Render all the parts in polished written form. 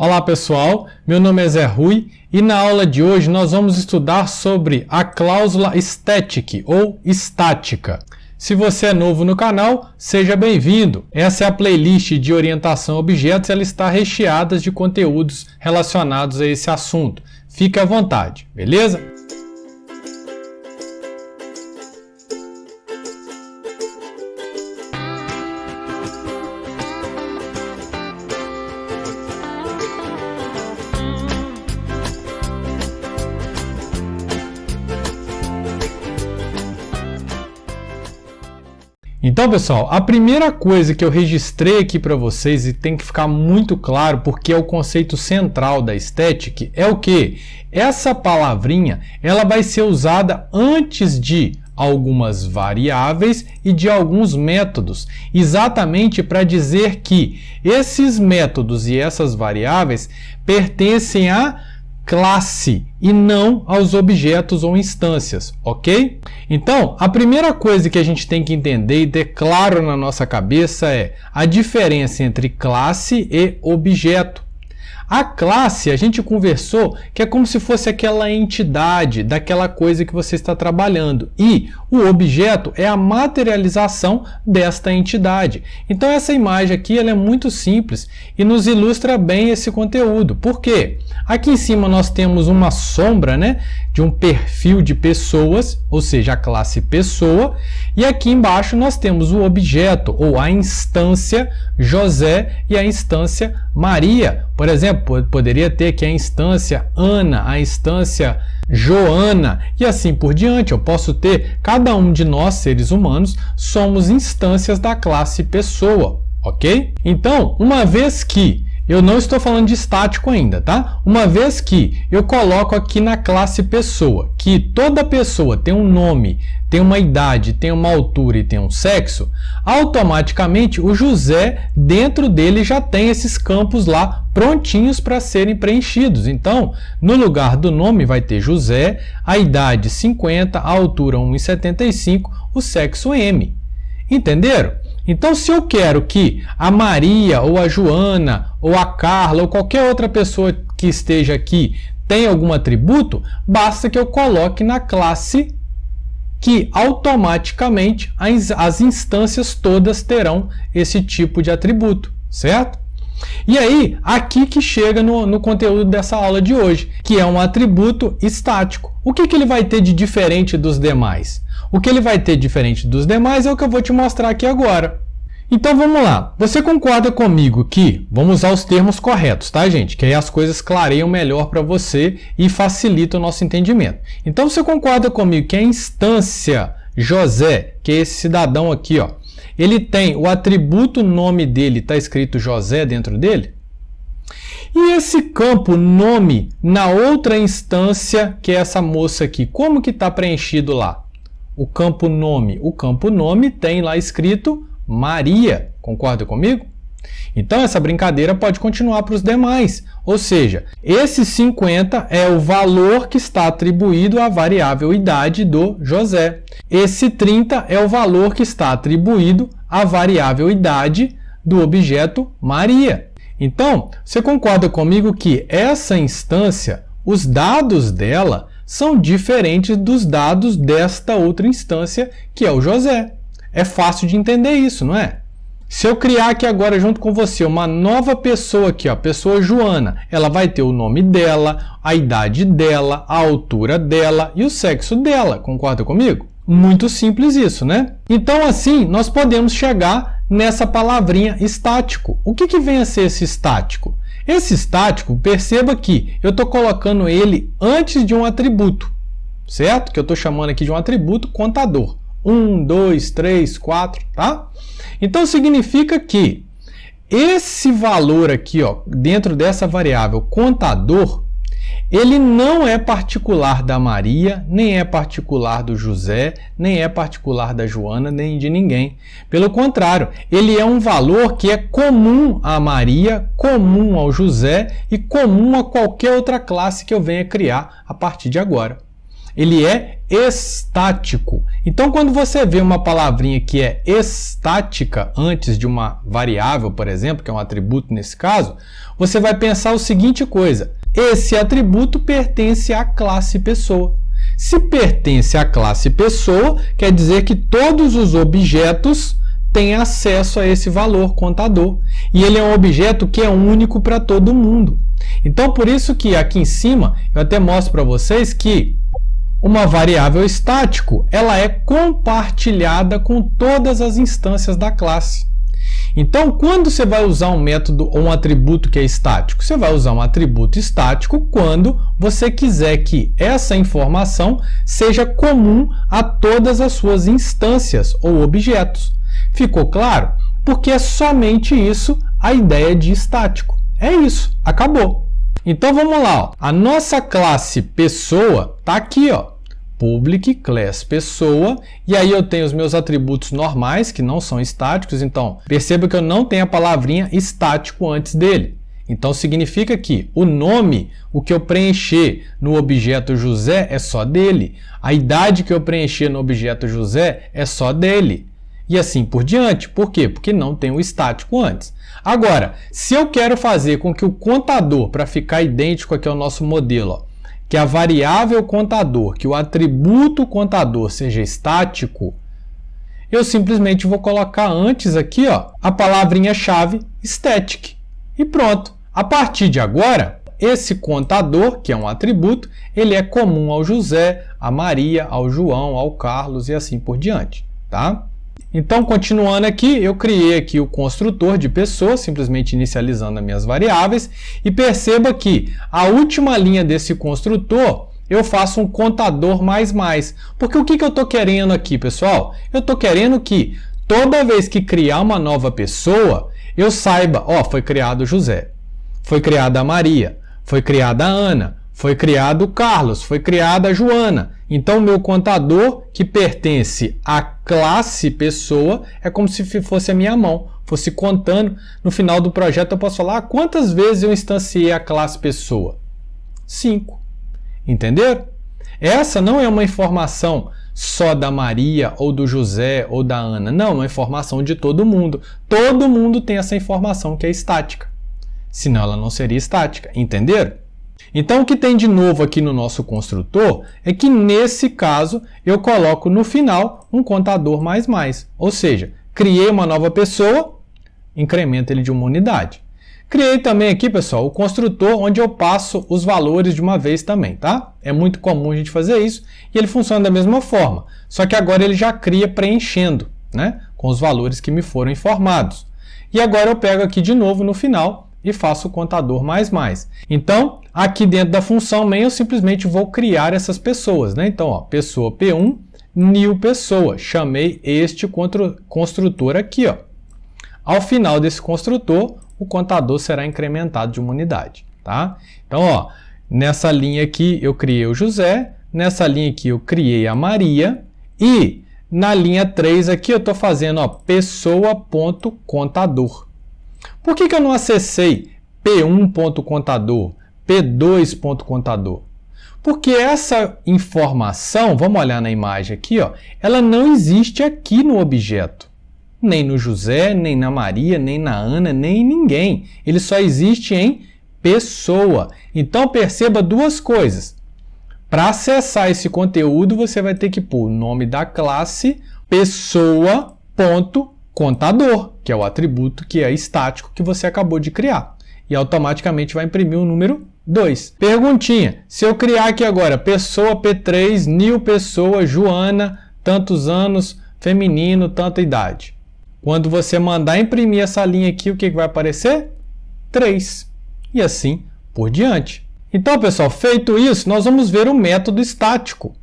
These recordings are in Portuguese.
Olá pessoal, meu nome é Zé Rui e na aula de hoje nós vamos estudar sobre a cláusula static ou estática. Se você é novo no canal, seja bem-vindo. Essa é a playlist de orientação a objetos e ela está recheada de conteúdos relacionados a esse assunto. Fique à vontade, beleza? Então, pessoal, a primeira coisa que eu registrei aqui para vocês e tem que ficar muito claro porque é o conceito central da static é o que? Essa palavrinha ela vai ser usada antes de algumas variáveis e de alguns métodos, exatamente para dizer que esses métodos e essas variáveis pertencem à classe e não aos objetos ou instâncias, ok? Então, a primeira coisa que a gente tem que entender e ter claro na nossa cabeça é a diferença entre classe e objeto. A classe, a gente conversou que é como se fosse aquela entidade daquela coisa que você está trabalhando e o objeto é a materialização desta entidade. Então essa imagem aqui ela é muito simples e nos ilustra bem esse conteúdo. Por quê? Aqui em cima nós temos uma sombra, né, de um perfil de pessoas, ou seja, a classe pessoa, e aqui embaixo nós temos o objeto ou a instância José e a instância Maria. Por exemplo, poderia ter aqui a instância Ana, a instância Joana e assim por diante. Eu posso ter, cada um de nós, seres humanos, somos instâncias da classe pessoa, ok? Então, uma vez que eu não estou falando de estático ainda, tá? Uma vez que eu coloco aqui na classe pessoa, que toda pessoa tem um nome, tem uma idade, tem uma altura e tem um sexo, automaticamente o José, dentro dele, já tem esses campos lá prontinhos para serem preenchidos. Então, no lugar do nome vai ter José, a idade 50, a altura 1,75, o sexo M. Entenderam? Então, se eu quero que a Maria, ou a Joana, ou a Carla, ou qualquer outra pessoa que esteja aqui tenha algum atributo, basta que eu coloque na classe que automaticamente as instâncias todas terão esse tipo de atributo, certo? E aí, aqui que chega no conteúdo dessa aula de hoje, que é um atributo estático. O que ele vai ter de diferente dos demais? O que ele vai ter diferente dos demais é o que eu vou te mostrar aqui agora. Então vamos lá. Você concorda comigo que, vamos usar os termos corretos, tá, gente? Que aí as coisas clareiam melhor para você e facilitam o nosso entendimento. Então você concorda comigo que a instância José, que é esse cidadão aqui, ó, ele tem o atributo nome dele, está escrito José dentro dele? E esse campo nome na outra instância, que é essa moça aqui, como que está preenchido lá? O campo nome tem lá escrito Maria, concorda comigo? Então essa brincadeira pode continuar para os demais, ou seja, esse 50 é o valor que está atribuído à variável idade do José. Esse 30 é o valor que está atribuído à variável idade do objeto Maria. Então, você concorda comigo que essa instância, os dados dela são diferentes dos dados desta outra instância, que é o José. É fácil de entender isso, não é? Se eu criar aqui agora junto com você uma nova pessoa aqui, ó, pessoa Joana, ela vai ter o nome dela, a idade dela, a altura dela e o sexo dela. Concorda comigo? Muito simples isso, né? Então assim, nós podemos chegar nessa palavrinha estático. O que vem a ser esse estático? Esse estático, perceba que eu estou colocando ele antes de um atributo, certo? Que eu estou chamando aqui de um atributo contador. 1, 2, 3, 4, tá? Então significa que esse valor aqui, ó, dentro dessa variável contador, ele não é particular da Maria, nem é particular do José, nem é particular da Joana, nem de ninguém. Pelo contrário, ele é um valor que é comum à Maria, comum ao José e comum a qualquer outra classe que eu venha criar a partir de agora. ele é estático. Então, quando você vê uma palavrinha que é estática antes de uma variável, por exemplo, que é um atributo nesse caso, você vai pensar o seguinte coisa: esse atributo pertence à classe pessoa. Se pertence à classe pessoa, quer dizer que todos os objetos têm acesso a esse valor contador. E ele é um objeto que é único para todo mundo. Então, por isso que aqui em cima, eu até mostro para vocês que uma variável estático, ela é compartilhada com todas as instâncias da classe. Então, quando você vai usar um método ou um atributo que é estático? Você vai usar um atributo estático quando você quiser que essa informação seja comum a todas as suas instâncias ou objetos. Ficou claro? Porque é somente isso a ideia de estático. É isso, acabou. Então vamos lá, ó. A nossa classe pessoa está aqui, ó. Public class pessoa, e aí eu tenho os meus atributos normais, que não são estáticos, então perceba que eu não tenho a palavrinha estático antes dele. Então significa que o nome, o que eu preencher no objeto José é só dele, a idade que eu preencher no objeto José é só dele, e assim por diante. Por quê? Porque não tem o estático antes. Agora, se eu quero fazer com que o contador, para ficar idêntico aqui ao nosso modelo, ó, que a variável contador, que o atributo contador seja estático, eu simplesmente vou colocar antes aqui, ó, a palavrinha-chave static. E pronto. A partir de agora, esse contador, que é um atributo, ele é comum ao José, à Maria, ao João, ao Carlos e assim por diante, tá? Então, continuando aqui, eu criei aqui o construtor de pessoa, simplesmente inicializando as minhas variáveis, e perceba que a última linha desse construtor, eu faço um contador mais. Porque o que eu estou querendo aqui, pessoal? Eu estou querendo que toda vez que criar uma nova pessoa, eu saiba, ó, foi criado José, foi criada a Maria, foi criada a Ana, foi criado o Carlos, foi criada a Joana. Então, o meu contador, que pertence à classe pessoa, é como se fosse a minha mão, fosse contando. No final do projeto, eu posso falar quantas vezes eu instanciei a classe pessoa. 5. Entenderam? Essa não é uma informação só da Maria, ou do José, ou da Ana. Não, é uma informação de todo mundo. Todo mundo tem essa informação que é estática. Senão, ela não seria estática. Entenderam? Então, o que tem de novo aqui no nosso construtor é que, nesse caso, eu coloco no final um contador mais. Ou seja, criei uma nova pessoa, incremento ele de uma unidade. Criei também aqui, pessoal, o construtor onde eu passo os valores de uma vez também, tá? É muito comum a gente fazer isso e ele funciona da mesma forma. Só que agora ele já cria preenchendo, né? Com os valores que me foram informados. E agora eu pego aqui de novo no final e faço o contador mais. Então, aqui dentro da função main, eu simplesmente vou criar essas pessoas, né? Então, ó, pessoa P1, new pessoa. Chamei este construtor aqui, ó. Ao final desse construtor, o contador será incrementado de uma unidade, tá? Então, ó, nessa linha aqui eu criei o José, nessa linha aqui eu criei a Maria e na linha 3 aqui eu estou fazendo, ó, pessoa.contador. Por que eu não acessei P1.contador, P2.contador? Porque essa informação, vamos olhar na imagem aqui, ó, ela não existe aqui no objeto. Nem no José, nem na Maria, nem na Ana, nem em ninguém. Ele só existe em pessoa. Então perceba duas coisas. Para acessar esse conteúdo, você vai ter que pôr o nome da classe pessoa.contador, que é o atributo que é estático que você acabou de criar. E automaticamente vai imprimir o número 2. Perguntinha, se eu criar aqui agora pessoa P3, new pessoa, Joana, tantos anos, feminino, tanta idade. Quando você mandar imprimir essa linha aqui, o que vai aparecer? 3. E assim por diante. Então, pessoal, feito isso, nós vamos ver o método estático.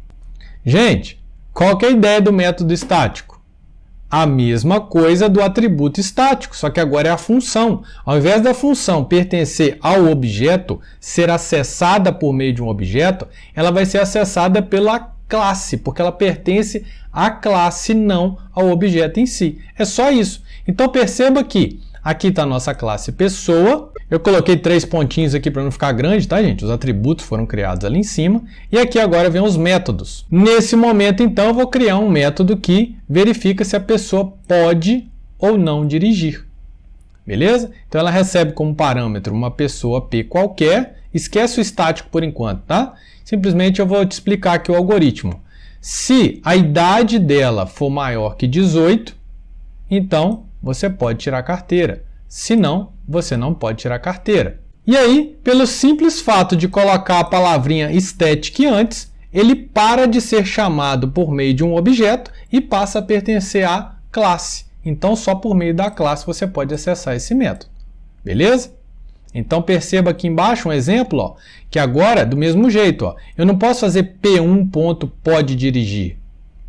Gente, qual que é a ideia do método estático? A mesma coisa do atributo estático, só que agora é a função. Ao invés da função pertencer ao objeto, ser acessada por meio de um objeto, ela vai ser acessada pela classe, porque ela pertence à classe, não ao objeto em si. É só isso. Então perceba que Aqui está a nossa classe pessoa. Eu coloquei 3 pontinhos aqui para não ficar grande, tá, gente? Os atributos foram criados ali em cima. E aqui agora vem os métodos. Nesse momento, então, eu vou criar um método que verifica se a pessoa pode ou não dirigir. Beleza? Então, ela recebe como parâmetro uma pessoa P qualquer. Esquece o estático por enquanto, tá? Simplesmente eu vou te explicar aqui o algoritmo. Se a idade dela for maior que 18, então você pode tirar carteira. Se não, você não pode tirar carteira. E aí, pelo simples fato de colocar a palavrinha static antes, ele para de ser chamado por meio de um objeto e passa a pertencer à classe. Então, só por meio da classe você pode acessar esse método. Beleza? Então, perceba aqui embaixo um exemplo, ó, que agora, do mesmo jeito, ó, eu não posso fazer p1.podedirigir,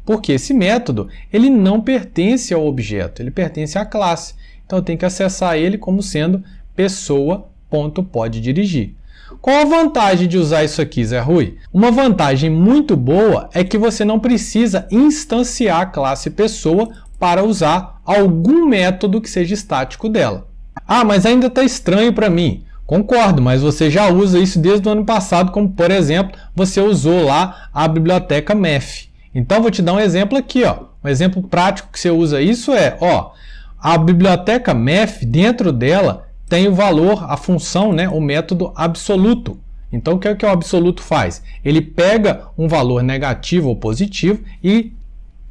porque esse método ele não pertence ao objeto, ele pertence à classe. Então, eu tenho que acessar ele como sendo pessoa.podedirigir. Qual a vantagem de usar isso aqui, Zé Rui? Uma vantagem muito boa é que você não precisa instanciar a classe pessoa para usar algum método que seja estático dela. Ah, mas ainda está estranho para mim. Concordo, mas você já usa isso desde o ano passado, como por exemplo, você usou lá a biblioteca Math. Então, vou te dar um exemplo aqui, ó. Um exemplo prático que você usa isso é, ó, a biblioteca Math, dentro dela, tem o valor, a função, né, o método absoluto. Então, o que é que o absoluto faz? Ele pega um valor negativo ou positivo e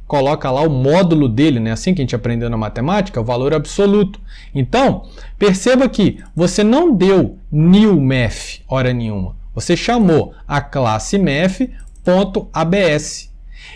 coloca lá o módulo dele, né? Assim que a gente aprendeu na matemática, o valor absoluto. Então, perceba que você não deu new math hora nenhuma. Você chamou a classe math.abs.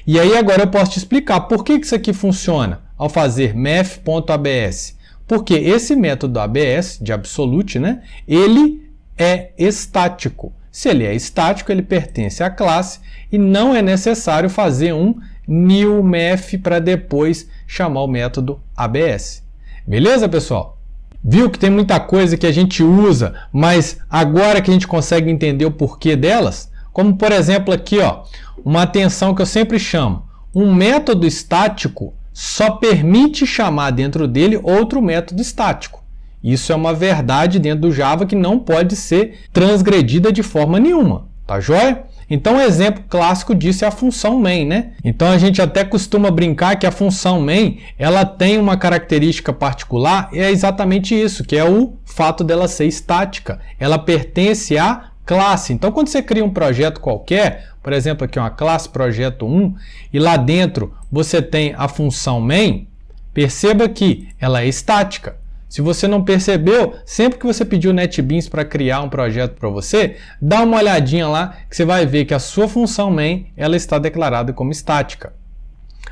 E aí agora eu posso te explicar por que isso aqui funciona ao fazer math.abs. Porque esse método abs, de absolute, né? Ele é estático. Se ele é estático, ele pertence à classe e não é necessário fazer um new math para depois chamar o método abs. Beleza, pessoal? Viu que tem muita coisa que a gente usa, mas agora que a gente consegue entender o porquê delas? Como, por exemplo, aqui, ó, uma atenção que eu sempre chamo. Um método estático só permite chamar dentro dele outro método estático. Isso é uma verdade dentro do Java que não pode ser transgredida de forma nenhuma. Tá joia? Então, um exemplo clássico disso é a função main, né? Então, a gente até costuma brincar que a função main, ela tem uma característica particular, e é exatamente isso, que é o fato dela ser estática. Ela pertence à classe. Então, quando você cria um projeto qualquer, por exemplo, aqui uma classe projeto 1, e lá dentro você tem a função main, perceba que ela é estática. Se você não percebeu, sempre que você pediu o NetBeans para criar um projeto para você, dá uma olhadinha lá que você vai ver que a sua função main ela está declarada como estática.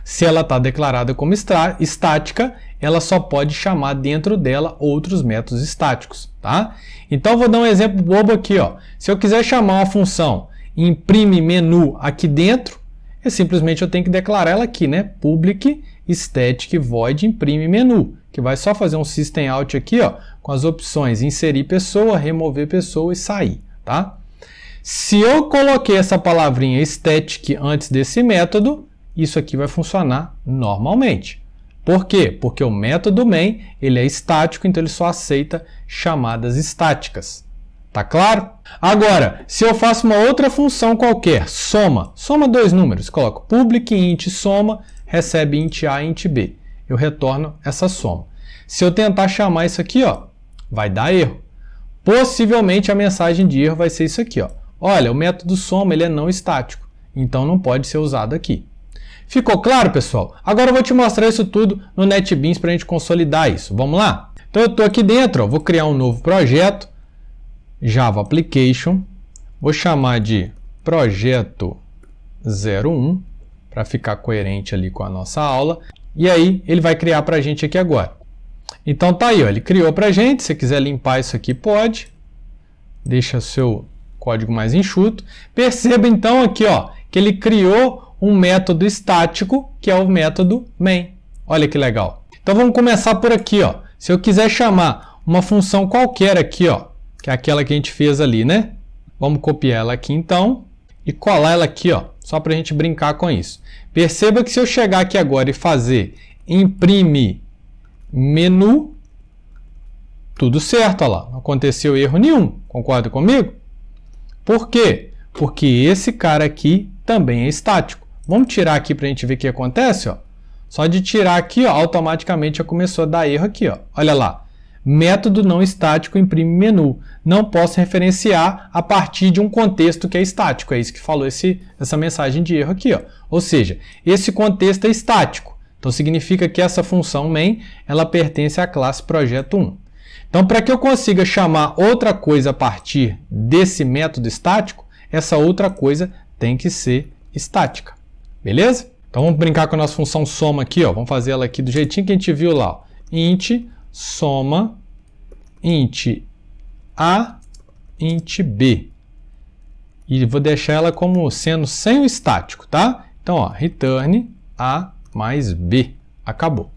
Se ela está declarada como estática, ela só pode chamar dentro dela outros métodos estáticos. Tá? Então, eu vou dar um exemplo bobo aqui. Ó. Se eu quiser chamar uma função imprime menu aqui dentro, simplesmente eu tenho que declarar ela aqui, né? Public static void imprime menu, que vai só fazer um system out aqui, ó, com as opções inserir pessoa, remover pessoa e sair, tá? Se eu coloquei essa palavrinha static antes desse método, isso aqui vai funcionar normalmente. Por quê? Porque o método main, ele é estático, então ele só aceita chamadas estáticas. Tá claro? Agora, se eu faço uma outra função qualquer, soma 2 números, coloco public int soma, recebe int A e int B. Eu retorno essa soma. Se eu tentar chamar isso aqui, ó, vai dar erro. Possivelmente a mensagem de erro vai ser isso aqui, ó. Olha, o método soma ele é não estático, então não pode ser usado aqui. Ficou claro, pessoal? Agora eu vou te mostrar isso tudo no NetBeans para a gente consolidar isso. Vamos lá? Então eu estou aqui dentro, ó, vou criar um novo projeto, Java Application, vou chamar de projeto 01, para ficar coerente ali com a nossa aula, e aí ele vai criar para a gente aqui agora. Então tá aí, ó, ele criou para a gente, se quiser limpar isso aqui pode, deixa o seu código mais enxuto. Perceba então aqui, ó, que ele criou um método estático, que é o método main. Olha que legal. Então vamos começar por aqui, ó. Se eu quiser chamar uma função qualquer aqui, ó, que é aquela que a gente fez ali, né? Vamos copiar ela aqui então e colar ela aqui, ó, só para a gente brincar com isso. Perceba que se eu chegar aqui agora e fazer imprime menu, Tudo certo, olha lá, não aconteceu erro nenhum, concorda comigo? Por quê? Porque esse cara aqui também é estático. Vamos tirar aqui para a gente ver o que acontece, ó. Só de tirar aqui, ó, automaticamente já começou a dar erro aqui, ó. Olha lá, método não estático imprime menu. Não posso referenciar a partir de um contexto que é estático. É isso que falou essa mensagem de erro aqui, ó. Ou seja, esse contexto é estático. Então significa que essa função main, ela pertence à classe projeto 1. Então, para que eu consiga chamar outra coisa a partir desse método estático, essa outra coisa tem que ser estática. Beleza? Então, vamos brincar com a nossa função soma aqui, ó. Vamos fazer ela aqui do jeitinho que a gente viu lá, ó. Int soma int A, int B. E vou deixar ela como sendo sem o estático, tá? Então, ó, return A mais B. Acabou.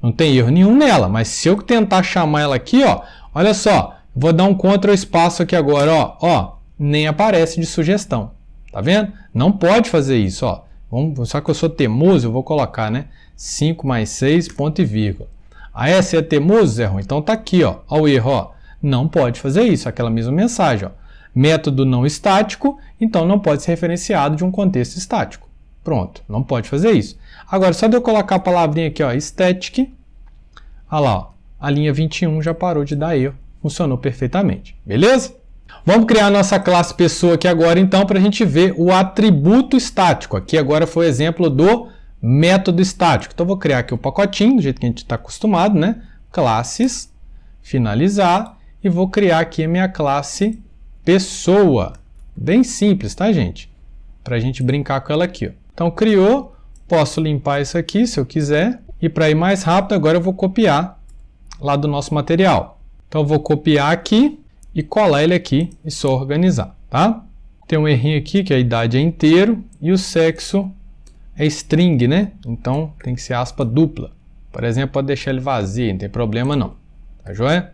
Não tem erro nenhum nela, mas se eu tentar chamar ela aqui, ó, olha só, vou dar um Ctrl espaço aqui agora, ó, nem aparece de sugestão. Tá vendo? Não pode fazer isso, ó. Só que eu sou teimoso, eu vou colocar, né? 5 mais 6, ponto e vírgula. Ah, se é teimoso, Zé Ruim? Então tá aqui, ó, o erro, ó. Não pode fazer isso, aquela mesma mensagem, ó. Método não estático, então não pode ser referenciado de um contexto estático. Pronto, não pode fazer isso. Agora, só de eu colocar a palavrinha aqui, ó, static, olha lá, ó, a linha 21 já parou de dar erro, funcionou perfeitamente, beleza? Vamos criar a nossa classe pessoa aqui agora, então, para a gente ver o atributo estático. Aqui agora foi o exemplo do método estático. Então, eu vou criar aqui o pacotinho, do jeito que a gente está acostumado, né? Classes, finalizar, e vou criar aqui a minha classe pessoa. Bem simples, tá, gente? Para a gente brincar com ela aqui, ó. Então, criou, posso limpar isso aqui, se eu quiser. E para ir mais rápido, agora eu vou copiar lá do nosso material. Então, eu vou copiar aqui e colar ele aqui e só organizar, tá? Tem um errinho aqui, que a idade é inteiro e o sexo é string, né? Então, tem que ser aspa dupla. Por exemplo, pode deixar ele vazio, não tem problema não. Tá joia?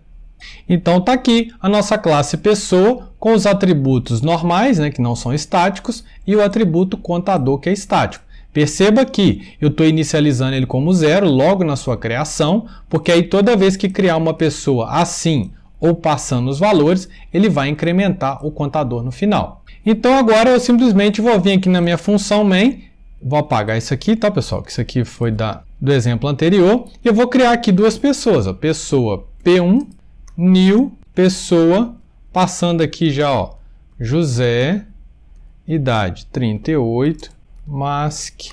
Então, tá aqui a nossa classe pessoa com os atributos normais, né, que não são estáticos, e o atributo contador, que é estático. Perceba que eu estou inicializando ele como 0 logo na sua criação, porque aí toda vez que criar uma pessoa assim ou passando os valores, ele vai incrementar o contador no final. Então agora eu simplesmente vou vir aqui na minha função main, vou apagar isso aqui, tá, pessoal? Que isso aqui foi do exemplo anterior, e eu vou criar aqui duas pessoas, ó, pessoa P1, new, pessoa, passando aqui já, ó, José, idade 38, mask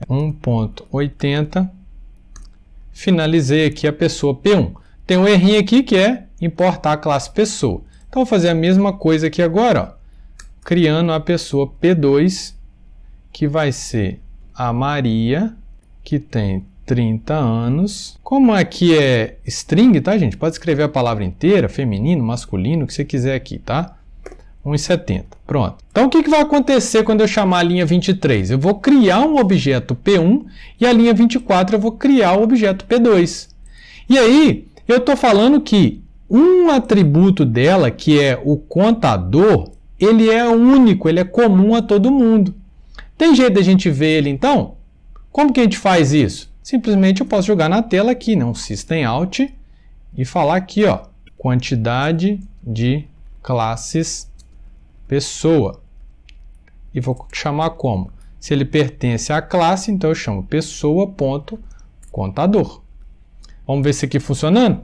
1.80, finalizei aqui a pessoa P1. Tem um errinho aqui que é importar a classe pessoa. Então, vou fazer a mesma coisa aqui agora, ó, criando a pessoa P2, que vai ser a Maria, que tem 30 anos. Como aqui é string, tá, gente? Pode escrever a palavra inteira, feminino, masculino, o que você quiser aqui, tá? 1,70. Pronto. Então, o que vai acontecer quando eu chamar a linha 23? Eu vou criar um objeto P1 e a linha 24 eu vou criar o objeto P2. E aí, eu estou falando que um atributo dela, que é o contador, ele é único, ele é comum a todo mundo. Tem jeito de a gente ver ele, então? Como que a gente faz isso? Simplesmente eu posso jogar na tela aqui, né? Um System Out, e falar aqui, ó, quantidade de classes pessoa. E vou chamar como? Se ele pertence à classe, então eu chamo pessoa.contador. Vamos ver se aqui funcionando?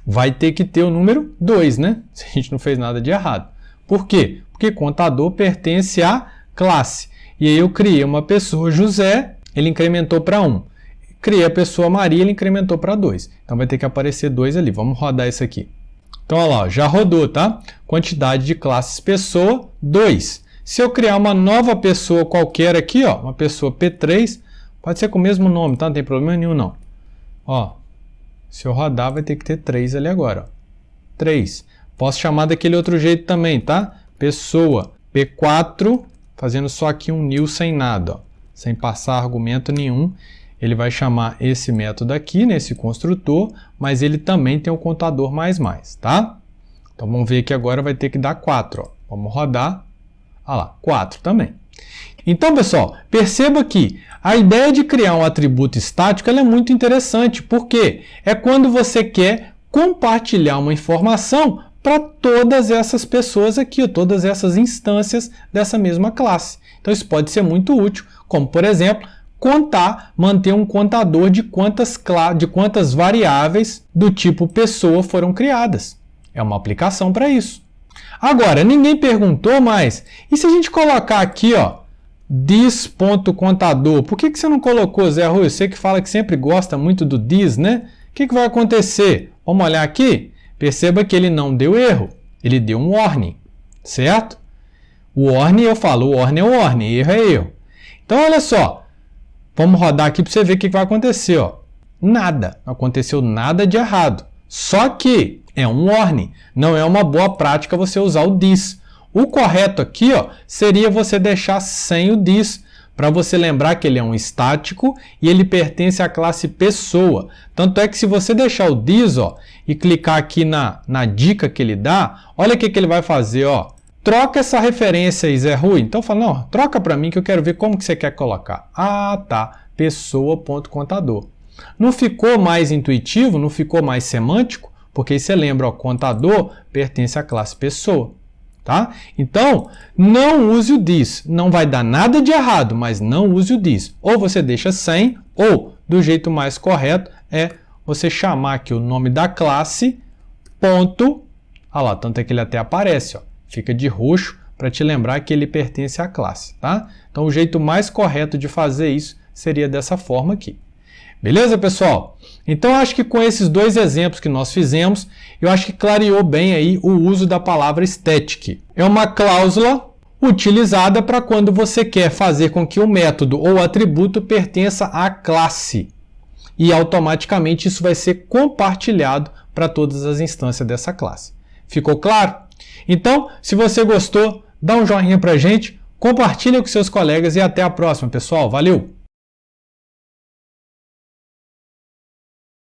Vai ter que ter o número 2, né? Se a gente não fez nada de errado. Por quê? Porque contador pertence à classe. E aí eu criei uma pessoa José, ele incrementou para 1. Criei a pessoa Maria, ele incrementou para 2. Então vai ter que aparecer 2 ali. Vamos rodar isso aqui. Então, olha lá, já rodou, tá? Quantidade de classes pessoa, 2. Se eu criar uma nova pessoa qualquer aqui, ó, uma pessoa P3, pode ser com o mesmo nome, tá? Não tem problema nenhum, não. Ó, se eu rodar, vai ter que ter 3 ali agora, ó. 3. Posso chamar daquele outro jeito também, tá? Pessoa P4, fazendo só aqui um new sem nada, ó, sem passar argumento nenhum. Ele vai chamar esse método aqui, nesse construtor, mas ele também tem o contador mais, tá? Então, vamos ver que agora vai ter que dar 4, ó. Vamos rodar. Olha lá, 4 também. Então, pessoal, perceba que a ideia de criar um atributo estático ela é muito interessante, porque é quando você quer compartilhar uma informação para todas essas pessoas aqui, todas essas instâncias dessa mesma classe. Então isso pode ser muito útil, como por exemplo, manter um contador de quantas variáveis do tipo pessoa foram criadas. É uma aplicação para isso. Agora, ninguém perguntou mais, e se a gente colocar aqui, ó, this.contador, por que você não colocou, Zé Rui? Você que fala que sempre gosta muito do this, né? O que vai acontecer? Vamos olhar aqui? Perceba que ele não deu erro, ele deu um warning, certo? O warning, eu falo, o warning é o warning, erro é erro. Então, olha só, vamos rodar aqui para você ver o que vai acontecer. Ó. Nada, não aconteceu nada de errado. Só que é um warning, não é uma boa prática você usar o this. O correto aqui ó, seria você deixar sem o this, para você lembrar que ele é um estático e ele pertence à classe pessoa. Tanto é que se você deixar o this ó, e clicar aqui na dica que ele dá, olha o que ele vai fazer. Ó. Troca essa referência aí, Zé Rui. Então fala, não, troca para mim que eu quero ver como que você quer colocar. Ah, tá, pessoa.contador. Não ficou mais intuitivo, não ficou mais semântico, porque aí você lembra, ó, contador pertence à classe pessoa. Tá? Então, não use o this. Não vai dar nada de errado, mas não use o this. Ou você deixa sem, ou, do jeito mais correto, é você chamar aqui o nome da classe, ponto, olha lá, tanto é que ele até aparece, ó, fica de roxo para te lembrar que ele pertence à classe. Tá? Então, o jeito mais correto de fazer isso seria dessa forma aqui. Beleza, pessoal? Então, acho que com esses dois exemplos que nós fizemos, eu acho que clareou bem aí o uso da palavra static. É uma cláusula utilizada para quando você quer fazer com que o método ou atributo pertença à classe. E automaticamente isso vai ser compartilhado para todas as instâncias dessa classe. Ficou claro? Então, se você gostou, dá um joinha para a gente, compartilha com seus colegas e até a próxima, pessoal. Valeu!